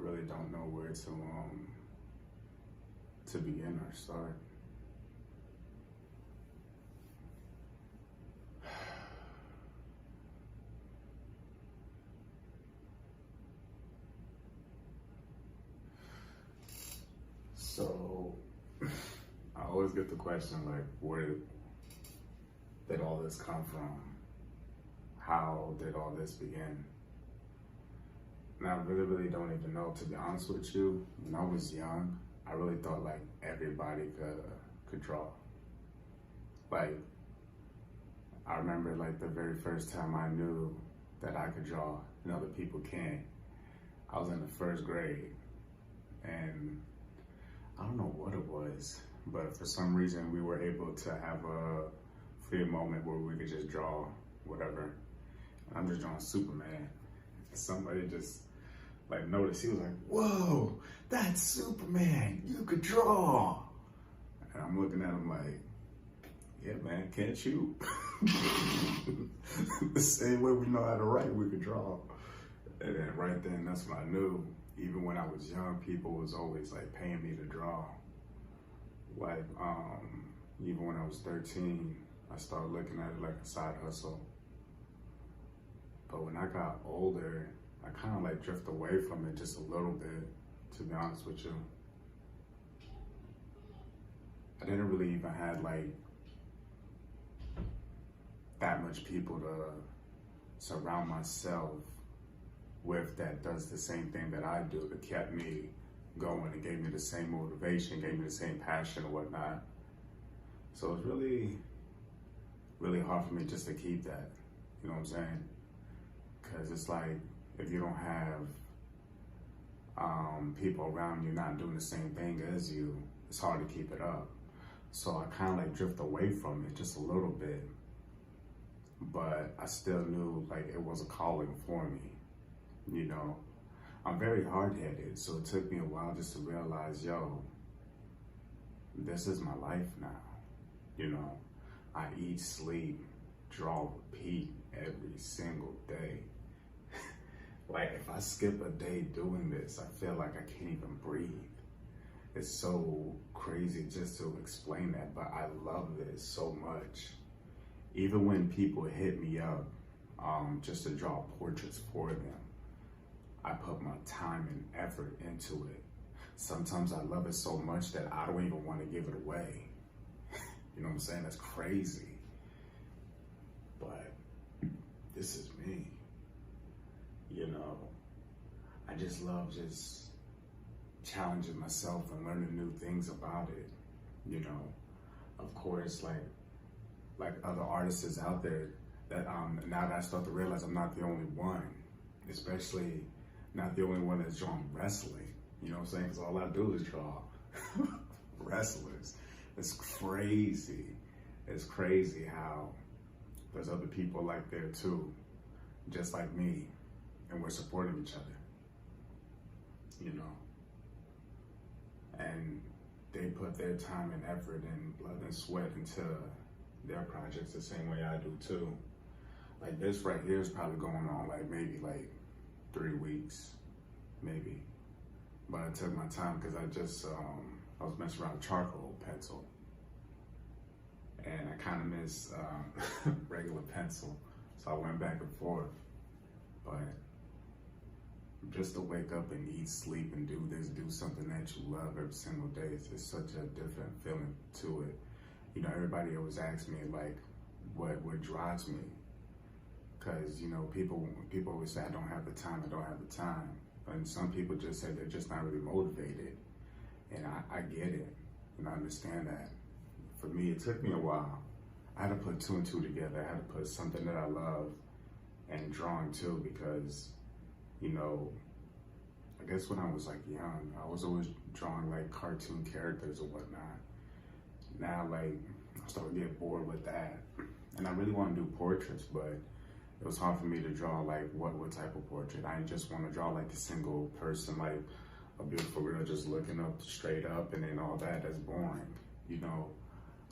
really don't know where to begin or start. So I always get the question like, where did all this come from? How did all this begin? And I really don't even know, to be honest with you. When I was young, I really thought like everybody could draw. Like, I remember like the very first time I knew that I could draw and other people can't. I was in the first grade, and I don't know what it was, but for some reason we were able to have a free moment where we could just draw whatever. And I'm just drawing Superman. Somebody just like noticed. He was like, "Whoa, that's Superman, you could draw." And I'm looking at him like, "Yeah, man, can't you?" The same way we know how to write, we could draw. And then right then, that's when I knew. Even when I was young, people was always like paying me to draw. Like, even when I was 13, I started looking at it like a side hustle. But when I got older, I kind of like drift away from it just a little bit, to be honest with you. I didn't really even have like that much people to surround myself with that does the same thing that I do, that kept me going and gave me the same motivation, gave me the same passion and whatnot. So it's really hard for me just to keep that, you know what I'm saying? Because it's like, if you don't have people around you not doing the same thing as you, it's hard to keep it up. So I kind of like drift away from it just a little bit, but I still knew like it was a calling for me. You know, I'm very hard-headed, so it took me a while just to realize, yo, this is my life now. You know, I eat, sleep, draw, repeat every single day. Like, if I skip a day doing this, I feel like I can't even breathe. It's so crazy just to explain that, but I love this so much. Even when people hit me up just to draw portraits for them, I put my time and effort into it. Sometimes I love it so much that I don't even want to give it away. You know what I'm saying? That's crazy. But this is me. You know, I just love just challenging myself and learning new things about it. You know, of course, like other artists out there, that now that I start to realize I'm not the only one, especially not the only one that's drawing wrestling, you know what I'm saying? Because all I do is draw wrestlers. It's crazy. It's crazy how there's other people like there too, just like me, and we're supporting each other, you know? And they put their time and effort and blood and sweat into their projects the same way I do too. Like this right here is probably going on like maybe like 3 weeks, maybe. But I took my time because I was messing around with charcoal pencil. And I kind of miss regular pencil. So I went back and forth. But just to wake up and eat, sleep, and do this, do something that you love every single day, it's just such a different feeling to it. You know, everybody always asks me like, what drives me? Because, you know, people always say, I don't have the time. And some people just say they're just not really motivated. And I get it, and I understand that. For me, it took me a while. I had to put 2 and 2 together. I had to put something that I love and drawing too, because, you know, I guess when I was like young, I was always drawing like cartoon characters or whatnot. Now, like, I started to get bored with that. And I really want to do portraits, but it was hard for me to draw like what type of portrait. I just want to draw like a single person, like a beautiful girl just looking up straight up, and then all that. That's boring. You know,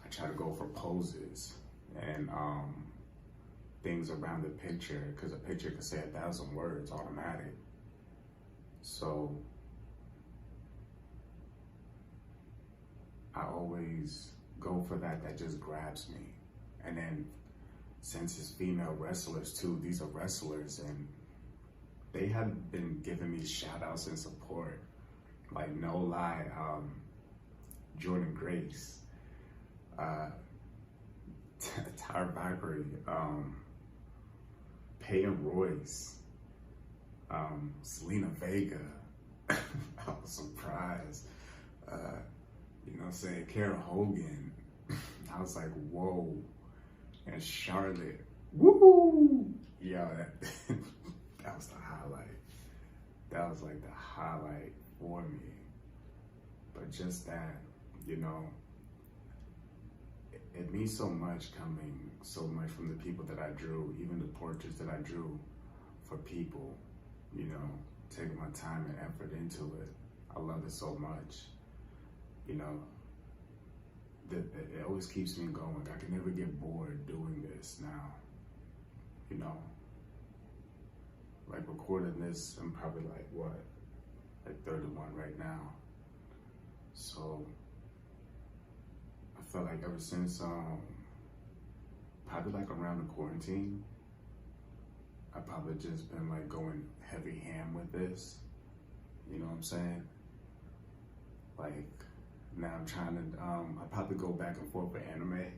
I try to go for poses and things around the picture, because a picture can say 1,000 words automatic. So I always go for that just grabs me. And then since it's female wrestlers too, these are wrestlers, and they have been giving me shout outs and support. Like, no lie, Jordan Grace, Tyra Valkyrie, Peyton Royce, Selena Vega. I was surprised. You know what I'm saying? Kara Hogan. I was like, whoa. And Charlotte. Woo! Yo, that was the highlight. That was like the highlight for me. But just that, you know, it means so much coming so much from the people that I drew, even the portraits that I drew for people, you know, taking my time and effort into it. I love it so much. You know, it always keeps me going. I can never get bored doing this now. You know, like recording this, I'm probably like, what, like 31 right now. So I feel like ever since, probably like around the quarantine, I probably just been like going heavy hand with this. You know what I'm saying? Like, now I'm trying to, I probably go back and forth with anime,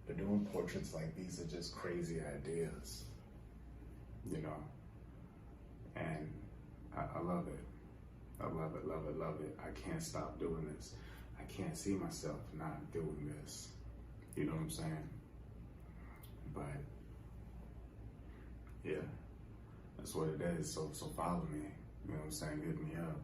but doing portraits like these are just crazy ideas, you know? And I love it. I love it, love it, love it. I can't stop doing this. I can't see myself not doing this. You know what I'm saying? But yeah, that's what it is. So follow me. You know what I'm saying? Hit me up.